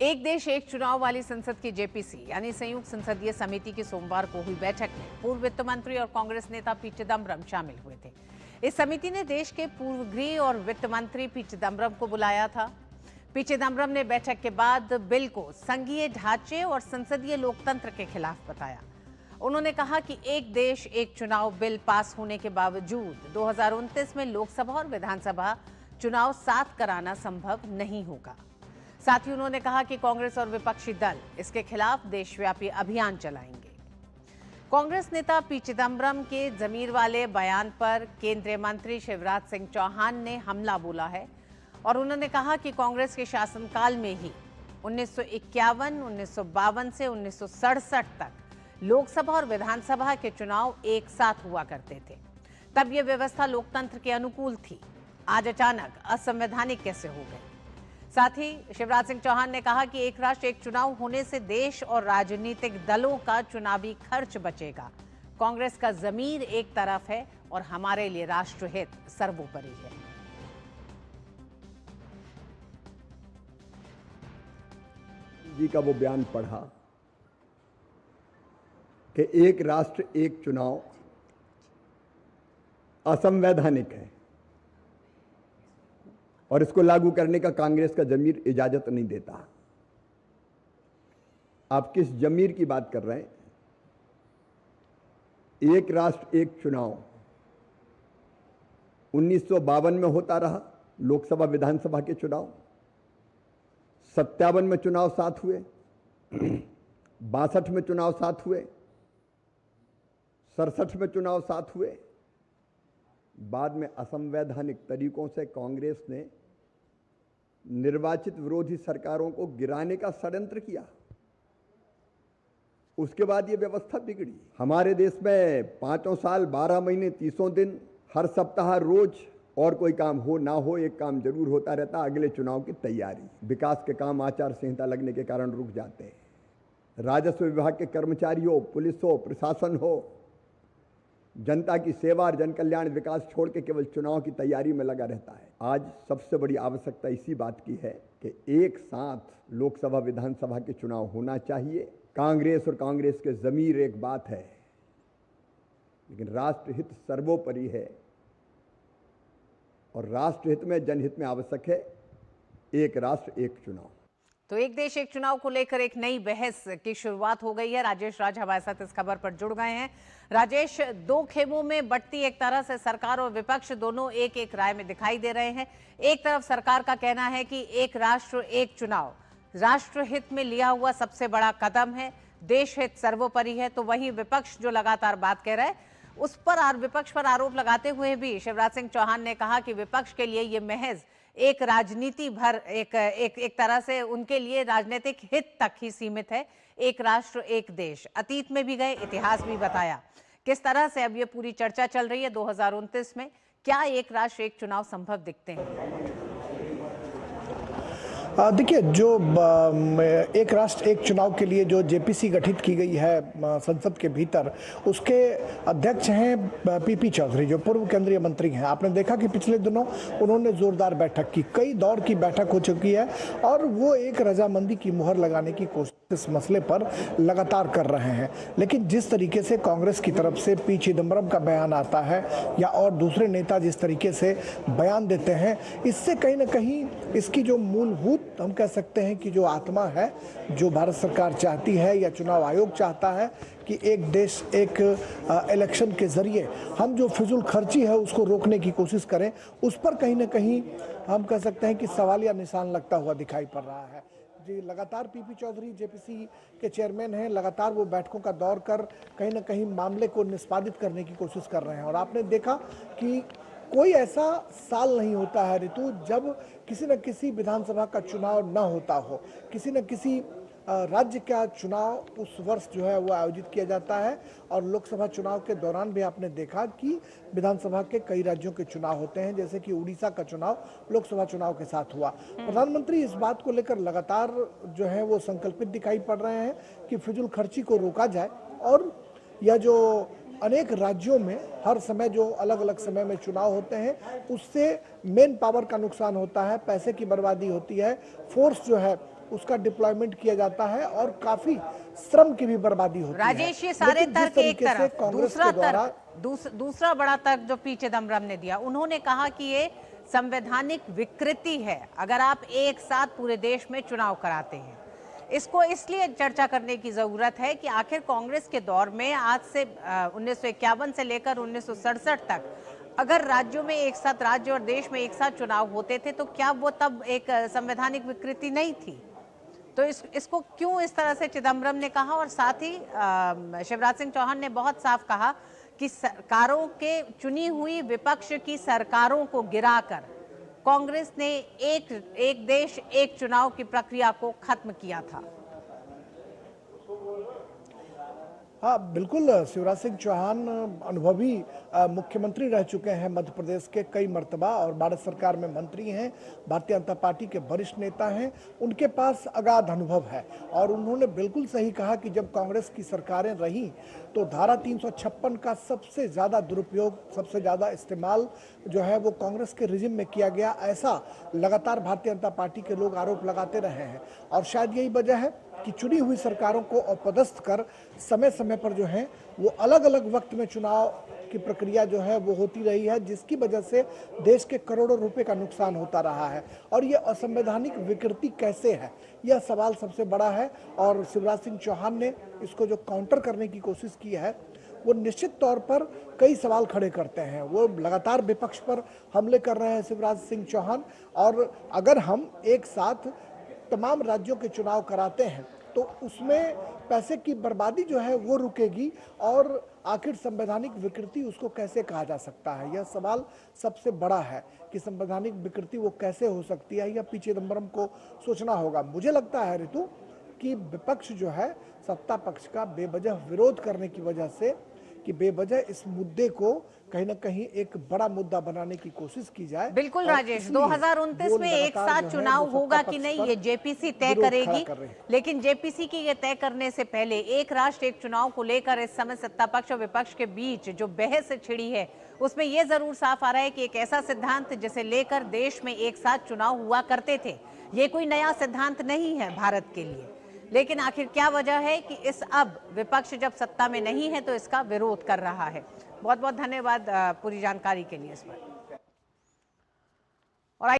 एक देश एक चुनाव वाली संसद की जेपीसी यानी संयुक्त संसदीय समिति की सोमवार को हुई बैठक में पूर्व वित्त मंत्री और कांग्रेस नेता पी चिदम्बरम शामिल हुए थे। इस समिति ने देश के पूर्व गृह और वित्त मंत्री पी चिदम्बरम को बुलाया था। पी चिदम्बरम ने बैठक के बाद बिल को संघीय ढांचे और संसदीय लोकतंत्र के खिलाफ बताया। उन्होंने कहा कि एक देश एक चुनाव बिल पास होने के बावजूद 2029 में लोकसभा और विधानसभा चुनाव साथ कराना संभव नहीं होगा। साथ ही उन्होंने कहा कि कांग्रेस और विपक्षी दल इसके खिलाफ देशव्यापी अभियान चलाएंगे। कांग्रेस नेता पी चिदम्बरम के जमीर वाले बयान पर केंद्रीय मंत्री शिवराज सिंह चौहान ने हमला बोला है और उन्होंने कहा कि कांग्रेस के शासनकाल में ही 1951, 1952 से 1967 तक लोकसभा और विधानसभा के चुनाव एक साथ हुआ करते थे। तब यह व्यवस्था लोकतंत्र के अनुकूल थी। आज अचानक असंवैधानिक कैसे हो गई? साथ ही शिवराज सिंह चौहान ने कहा कि एक राष्ट्र एक चुनाव होने से देश और राजनीतिक दलों का चुनावी खर्च बचेगा। कांग्रेस का जमीर एक तरफ है और हमारे लिए राष्ट्रहित सर्वोपरि है। जी का वो बयान पढ़ा कि एक राष्ट्र एक चुनाव असंवैधानिक है और इसको लागू करने का कांग्रेस का जमीर इजाजत नहीं देता। आप किस जमीर की बात कर रहे हैं? एक राष्ट्र एक चुनाव 1952 में होता रहा, लोकसभा विधानसभा के चुनाव 57 में चुनाव साथ हुए, 62 में चुनाव साथ हुए, 67 में चुनाव साथ हुए। बाद में असंवैधानिक तरीकों से कांग्रेस ने निर्वाचित विरोधी सरकारों को गिराने का षड्यंत्र किया। उसके बाद ये व्यवस्था बिगड़ी। हमारे देश में 5 साल 12 महीने 30 दिन हर सप्ताह रोज और कोई काम हो ना हो एक काम जरूर होता रहता, अगले चुनाव की तैयारी। विकास के काम आचार संहिता लगने के कारण रुक जाते हैं। राजस्व विभाग के कर्मचारी हो, पुलिस हो, प्रशासन हो, जनता की सेवा और जन कल्याण विकास छोड़ के केवल चुनाव की तैयारी में लगा रहता है। आज सबसे बड़ी आवश्यकता इसी बात की है कि एक साथ लोकसभा विधानसभा के चुनाव होना चाहिए। कांग्रेस और कांग्रेस के जमीर एक बात है, लेकिन राष्ट्रहित सर्वोपरि है और राष्ट्रहित में जनहित में आवश्यक है एक राष्ट्र एक चुनाव। तो एक देश एक चुनाव को लेकर एक नई बहस की शुरुआत हो गई है। राजेश राज हमारे साथ इस खबर पर जुड़ गए हैं। राजेश, दो खेमों में बढ़ती एक तरह से सरकार और विपक्ष दोनों एक एक राय में दिखाई दे रहे हैं। एक तरफ सरकार का कहना है कि एक राष्ट्र एक चुनाव राष्ट्रहित में लिया हुआ सबसे बड़ा कदम है, देश हित सर्वोपरि है। तो वहीं विपक्ष जो लगातार बात कह रहा है उस पर विपक्ष पर आरोप लगाते हुए भी शिवराज सिंह चौहान ने कहा कि विपक्ष के लिए ये महज एक राजनीति भर एक तरह से उनके लिए राजनीतिक हित तक ही सीमित है। एक राष्ट्र एक देश अतीत में भी गए, इतिहास भी बताया। किस तरह से अब ये पूरी चर्चा चल रही है 2029 में, क्या एक राष्ट्र एक चुनाव संभव दिखते हैं? देखिए, जो एक राष्ट्र एक चुनाव के लिए जो जेपीसी गठित की गई है संसद के भीतर, उसके अध्यक्ष हैं पीपी चौधरी, जो पूर्व केंद्रीय मंत्री हैं। आपने देखा कि पिछले दिनों उन्होंने जोरदार बैठक की, कई दौर की बैठक हो चुकी है और वो एक रजामंदी की मुहर लगाने की कोशिश इस मसले पर लगातार कर रहे हैं। लेकिन जिस तरीके से कांग्रेस की तरफ से पी चिदम्बरम का बयान आता है या और दूसरे नेता जिस तरीके से बयान देते हैं, इससे कहीं ना कहीं इसकी जो मूलभूत हम कह सकते हैं कि जो आत्मा है, जो भारत सरकार चाहती है या चुनाव आयोग चाहता है कि एक देश एक इलेक्शन के जरिए हम जो फिजूल खर्ची है उसको रोकने की कोशिश करें, उस पर कहीं ना कहीं हम कह सकते हैं कि सवालिया निशान लगता हुआ दिखाई पड़ रहा है। जी, लगातार पीपी चौधरी जेपीसी के चेयरमैन हैं, लगातार वो बैठकों का दौर कर कहीं ना कहीं मामले को निष्पादित करने की कोशिश कर रहे हैं। और आपने देखा कि कोई ऐसा साल नहीं होता है ऋतु जब किसी न किसी विधानसभा का चुनाव न होता हो, किसी न किसी राज्य का चुनाव उस वर्ष जो है वो आयोजित किया जाता है। और लोकसभा चुनाव के दौरान भी आपने देखा कि विधानसभा के कई राज्यों के चुनाव होते हैं, जैसे कि उड़ीसा का चुनाव लोकसभा चुनाव के साथ हुआ। प्रधानमंत्री इस बात को लेकर लगातार जो है वो संकल्पित दिखाई पड़ रहे हैं कि फिजूल खर्ची को रोका जाए और यह जो अनेक राज्यों में हर समय जो अलग अलग समय में चुनाव होते हैं उससे मेन पावर का नुकसान होता है, पैसे की बर्बादी होती है, फोर्स जो है उसका डिप्लॉयमेंट किया जाता है और काफी श्रम की भी बर्बादी होती है। राजेश, ये सारे लेकिन जिस तर्क एक तरीके से तरफ, कांग्रेस दूसरा के द्वारा तर्क, दूसरा बड़ा तर्क जो पी चिदम्बरम ने दिया, उन्होंने कहा कि ये संवैधानिक विकृति है अगर आप एक साथ पूरे देश में चुनाव कराते हैं। इसको इसलिए चर्चा करने की जरूरत है कि आखिर कांग्रेस के दौर में आज से 1951 से लेकर 1967 तक अगर राज्यों में एक साथ, राज्य और देश में एक साथ चुनाव होते थे तो क्या वो तब एक संवैधानिक विकृति नहीं थी? तो इसको क्यों इस तरह से चिदम्बरम ने कहा? और साथ ही शिवराज सिंह चौहान ने बहुत साफ कहा कि सरकारों के, चुनी हुई विपक्ष की सरकारों को गिराकर कांग्रेस ने एक देश एक चुनाव की प्रक्रिया को खत्म किया था। हाँ बिल्कुल, शिवराज सिंह चौहान अनुभवी मुख्यमंत्री रह चुके हैं मध्य प्रदेश के कई मर्तबा और भारत सरकार में मंत्री हैं, भारतीय जनता पार्टी के वरिष्ठ नेता हैं, उनके पास अगाध अनुभव है। और उन्होंने बिल्कुल सही कहा कि जब कांग्रेस की सरकारें रहीं तो धारा 356 का सबसे ज़्यादा दुरुपयोग, सबसे ज़्यादा इस्तेमाल जो है वो कांग्रेस के रिजिम में किया गया, ऐसा लगातार भारतीय जनता पार्टी के लोग आरोप लगाते रहे हैं। और शायद यही वजह है कि चुनी हुई सरकारों को अपदस्थ कर समय समय पर जो है वो अलग अलग वक्त में चुनाव की प्रक्रिया जो है वो होती रही है, जिसकी वजह से देश के करोड़ों रुपए का नुकसान होता रहा है। और ये असंवैधानिक विकृति कैसे है, यह सवाल सबसे बड़ा है। और शिवराज सिंह चौहान ने इसको जो काउंटर करने की कोशिश की है वो निश्चित तौर पर कई सवाल खड़े करते हैं। वो लगातार विपक्ष पर हमले कर रहे हैं शिवराज सिंह चौहान। और अगर हम एक साथ तमाम राज्यों के चुनाव कराते हैं तो उसमें पैसे की बर्बादी जो है वो रुकेगी, और आखिर संवैधानिक विकृति उसको कैसे कहा जा सकता है, यह सवाल सबसे बड़ा है कि संवैधानिक विकृति वो कैसे हो सकती है, यह पी चिदम्बरम को सोचना होगा। मुझे लगता है ऋतु कि विपक्ष जो है सत्ता पक्ष का बेवजह विरोध करने की वजह से, कि बेवजह इस मुद्दे को कहीं ना कहीं एक बड़ा मुद्दा बनाने की कोशिश की जाए। बिल्कुल राजेश, 2029 में एक साथ चुनाव होगा कि नहीं ये जेपीसी तय करेगी, लेकिन जेपीसी की ये तय करने से पहले एक राष्ट्र एक चुनाव को लेकर इस समय सत्ता पक्ष और विपक्ष के बीच जो बहस छिड़ी है उसमें यह जरूर साफ आ रहा है कि एक ऐसा सिद्धांत जिसे लेकर देश में एक साथ चुनाव हुआ करते थे, ये कोई नया सिद्धांत नहीं है भारत के लिए। लेकिन आखिर क्या वजह है कि इस अब विपक्ष जब सत्ता में नहीं है तो इसका विरोध कर रहा है? बहुत बहुत धन्यवाद पूरी जानकारी के लिए इस पर।